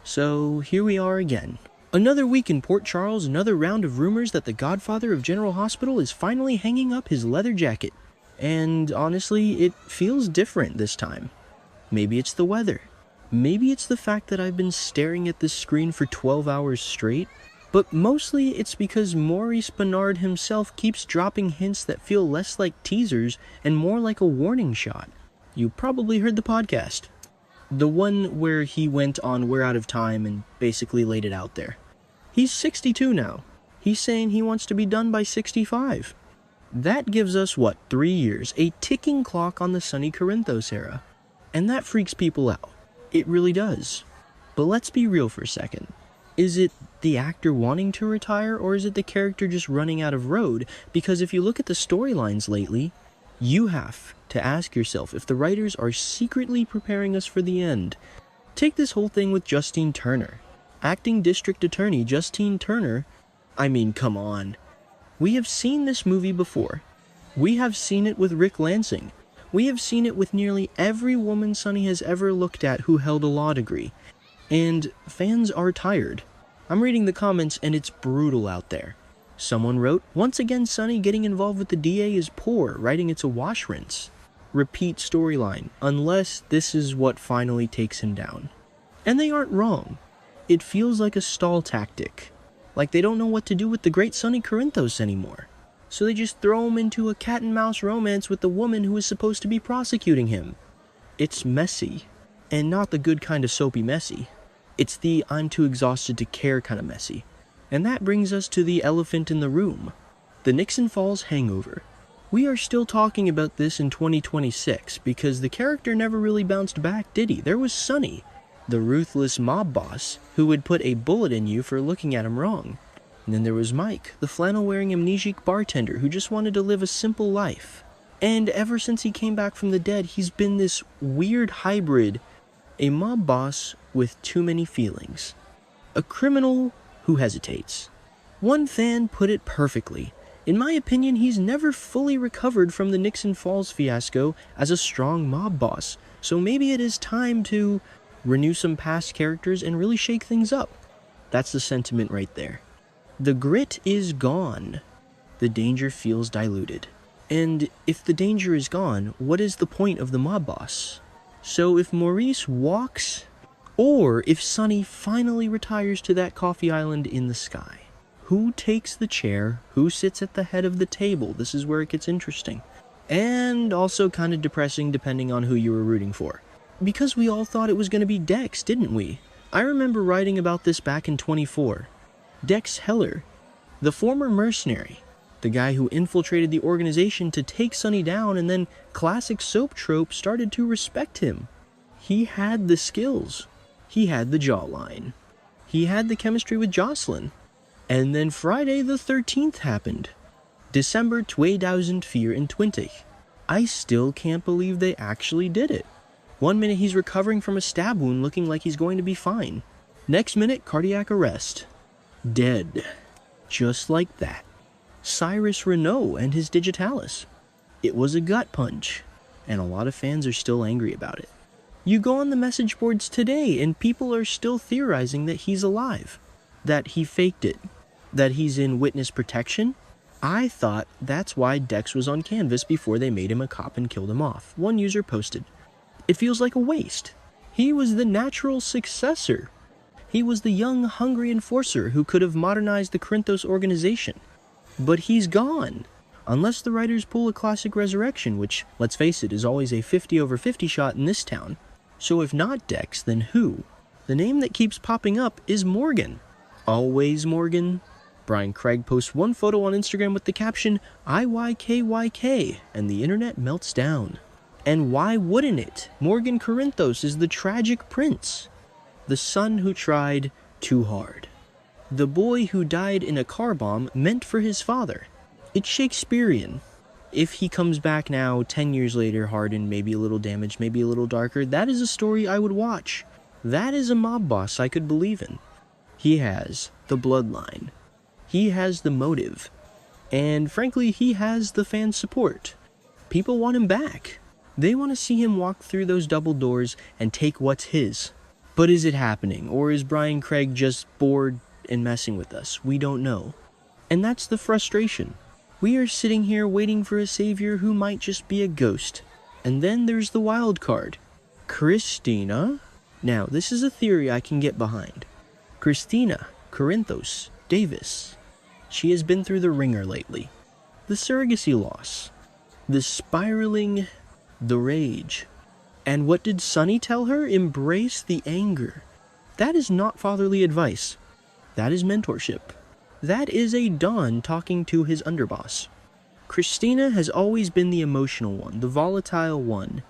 So here we are again. Another week in Port Charles, another round of rumors that the godfather of General Hospital is finally hanging up his leather jacket. And honestly, it feels different this time. Maybe it's the weather. Maybe it's the fact that I've been staring at this screen for 12 hours straight. But mostly it's because Maurice Bernard himself keeps dropping hints that feel less like teasers and more like a warning shot. You probably heard the podcast. The one where he went on We're Out of Time and basically laid it out there. He's 62 now. He's saying he wants to be done by 65. That gives us, 3 years? A ticking clock on the Sonny Corinthos era. And that freaks people out. It really does. But let's be real for a second. Is it the actor wanting to retire, or is it the character just running out of road? Because if you look at the storylines lately, you have to ask yourself if the writers are secretly preparing us for the end. Take this whole thing with Justine Turner. Acting District Attorney Justine Turner, I mean, come on. We have seen this movie before. We have seen it with Rick Lansing. We have seen it with nearly every woman Sonny has ever looked at who held a law degree. And fans are tired. I'm reading the comments and it's brutal out there. Someone wrote, "Once again Sonny getting involved with the DA is poor, writing it's a wash rinse. Repeat storyline, unless this is what finally takes him down." And they aren't wrong. It feels like a stall tactic. Like they don't know what to do with the great Sonny Corinthos anymore. So they just throw him into a cat and mouse romance with the woman who is supposed to be prosecuting him. It's messy. And not the good kind of soapy messy. It's the I'm too exhausted to care kind of messy. And that brings us to the elephant in the room. The Nixon Falls hangover. We are still talking about this in 2026 because the character never really bounced back, did he? There was Sonny, the ruthless mob boss who would put a bullet in you for looking at him wrong. And then there was Mike, the flannel-wearing amnesic bartender who just wanted to live a simple life. And ever since he came back from the dead, he's been this weird hybrid, a mob boss with too many feelings. A criminal who hesitates. One fan put it perfectly. In my opinion, he's never fully recovered from the Nixon Falls fiasco as a strong mob boss, so maybe it is time to renew some past characters and really shake things up. That's the sentiment right there. The grit is gone. The danger feels diluted. And if the danger is gone, what is the point of the mob boss? So if Maurice walks, or if Sonny finally retires to that coffee island in the sky, who takes the chair? Who sits at the head of the table? This is where it gets interesting. And also kind of depressing depending on who you were rooting for. Because we all thought it was going to be Dex, didn't we? I remember writing about this back in 24. Dex Heller, the former mercenary, the guy who infiltrated the organization to take Sonny down, and then classic soap trope started to respect him. He had the skills. He had the jawline. He had the chemistry with Jocelyn. And then Friday the 13th happened. December 2020. I still can't believe they actually did it. 1 minute he's recovering from a stab wound looking like he's going to be fine. Next minute, cardiac arrest. Dead. Just like that. Cyrus Renault and his digitalis. It was a gut punch. And a lot of fans are still angry about it. You go on the message boards today and people are still theorizing that he's alive. That he faked it. That he's in witness protection. I thought that's why Dex was on canvas before they made him a cop and killed him off. One user posted. It feels like a waste. He was the natural successor. He was the young, hungry enforcer who could have modernized the Corinthos organization. But he's gone. Unless the writers pull a classic resurrection, which, let's face it, is always a 50/50 shot in this town. So if not Dex, then who? The name that keeps popping up is Morgan. Always Morgan. Brian Craig posts one photo on Instagram with the caption, IYKYK, and the internet melts down. And why wouldn't it? Morgan Corinthos is the tragic prince. The son who tried too hard. The boy who died in a car bomb meant for his father. It's Shakespearean. If he comes back now, 10 years later, hardened, maybe a little damaged, maybe a little darker, that is a story I would watch. That is a mob boss I could believe in. He has the bloodline. He has the motive. And frankly, he has the fan support. People want him back. They want to see him walk through those double doors and take what's his. But is it happening, or is Brian Craig just bored and messing with us? We don't know. And that's the frustration. We are sitting here waiting for a savior who might just be a ghost. And then there's the wild card. Kristina? Now, this is a theory I can get behind. Kristina Corinthos Davis. She has been through the ringer lately. The surrogacy loss. The spiraling. The rage. And what did Sonny tell her? Embrace the anger. That is not fatherly advice. That is mentorship. That is a Don talking to his underboss. Kristina has always been the emotional one, the volatile one.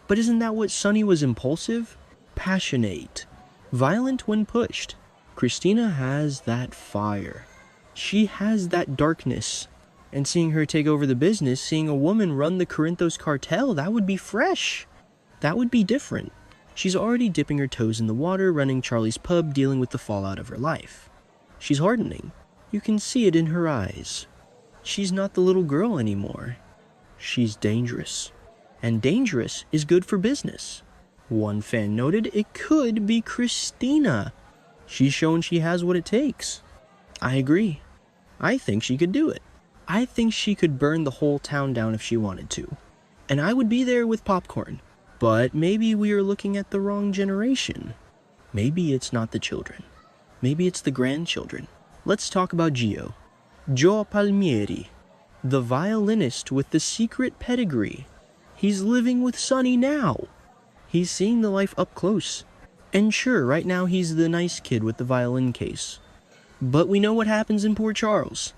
But isn't that what Sonny was? Impulsive? Passionate. Violent when pushed. Kristina has that fire. She has that darkness. And seeing her take over the business, seeing a woman run the Corinthos cartel, that would be fresh. That would be different. She's already dipping her toes in the water, running Charlie's pub, dealing with the fallout of her life. She's hardening. You can see it in her eyes. She's not the little girl anymore. She's dangerous. And dangerous is good for business. One fan noted it could be Kristina. She's shown she has what it takes. I agree. I think she could do it. I think she could burn the whole town down if she wanted to. And I would be there with popcorn. But maybe we are looking at the wrong generation. Maybe it's not the children. Maybe it's the grandchildren. Let's talk about Gio. Joe Palmieri, the violinist with the secret pedigree. He's living with Sonny now. He's seeing the life up close. And sure, right now he's the nice kid with the violin case. But we know what happens in Port Charles.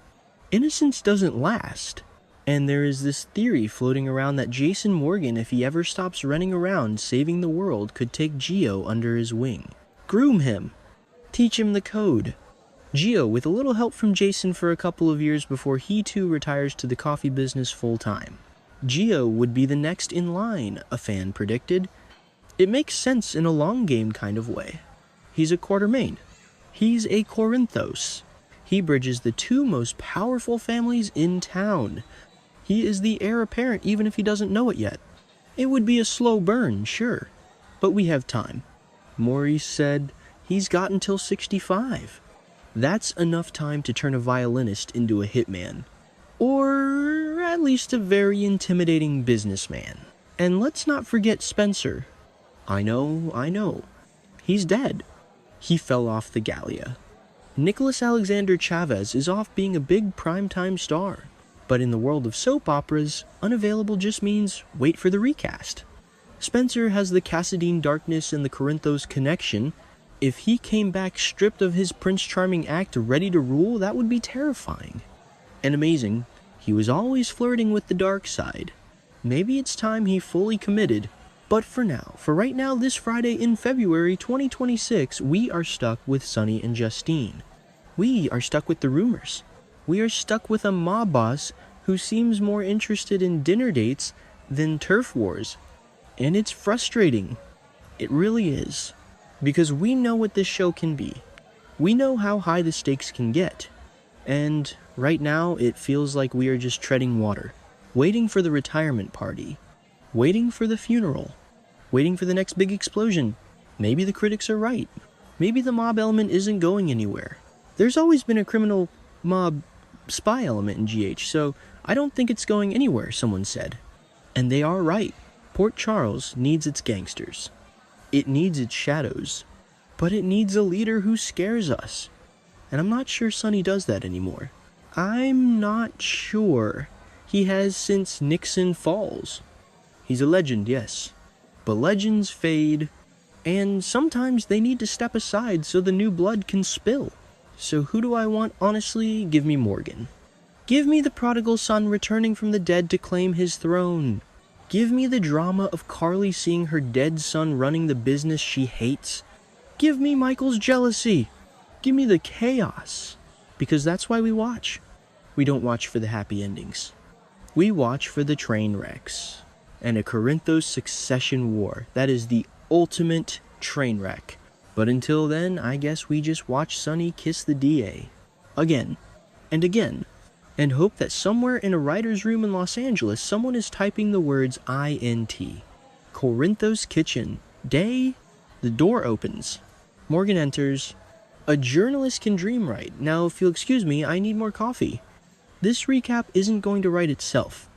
Innocence doesn't last. And there is this theory floating around that Jason Morgan, if he ever stops running around saving the world, could take Gio under his wing. Groom him. Teach him the code. Gio, with a little help from Jason for a couple of years before he too retires to the coffee business full time. Gio would be the next in line, a fan predicted. It makes sense in a long game kind of way. He's a Quartermain. He's a Corinthos. He bridges the two most powerful families in town. He is the heir apparent even if he doesn't know it yet. It would be a slow burn, sure, but we have time. Maurice said he's got until 65. That's enough time to turn a violinist into a hitman. Or at least a very intimidating businessman. And let's not forget Spencer. I know. He's dead. He fell off the Gallia. Nicholas Alexander Chavez is off being a big primetime star. But in the world of soap operas, unavailable just means wait for the recast. Spencer has the Cassadine darkness and the Corinthos connection. If he came back stripped of his Prince Charming act ready to rule, that would be terrifying. And amazing, he was always flirting with the dark side. Maybe it's time he fully committed. But for right now, this Friday in February 2026, we are stuck with Sonny and Justine. We are stuck with the rumors. We are stuck with a mob boss who seems more interested in dinner dates than turf wars. And it's frustrating. It really is. Because we know what this show can be. We know how high the stakes can get. And right now, it feels like we are just treading water. Waiting for the retirement party. Waiting for the funeral. Waiting for the next big explosion. Maybe the critics are right. Maybe the mob element isn't going anywhere. There's always been a criminal mob spy element in GH, so I don't think it's going anywhere, someone said. And they are right. Port Charles needs its gangsters. It needs its shadows. But it needs a leader who scares us. And I'm not sure Sonny does that anymore. I'm not sure he has since Nixon Falls. He's a legend, yes. But legends fade, and sometimes they need to step aside so the new blood can spill. So who do I want, honestly? Give me Morgan. Give me the prodigal son returning from the dead to claim his throne. Give me the drama of Carly seeing her dead son running the business she hates. Give me Michael's jealousy. Give me the chaos. Because that's why we watch. We don't watch for the happy endings. We watch for the train wrecks. And a Corinthos succession war. That is the ultimate train wreck. But until then, I guess we just watch Sonny kiss the DA. Again. And again. And hope that somewhere in a writer's room in Los Angeles, someone is typing the words INT. Corinthos Kitchen. Day. The door opens. Morgan enters. A journalist can dream right. Now, if you'll excuse me, I need more coffee. This recap isn't going to write itself.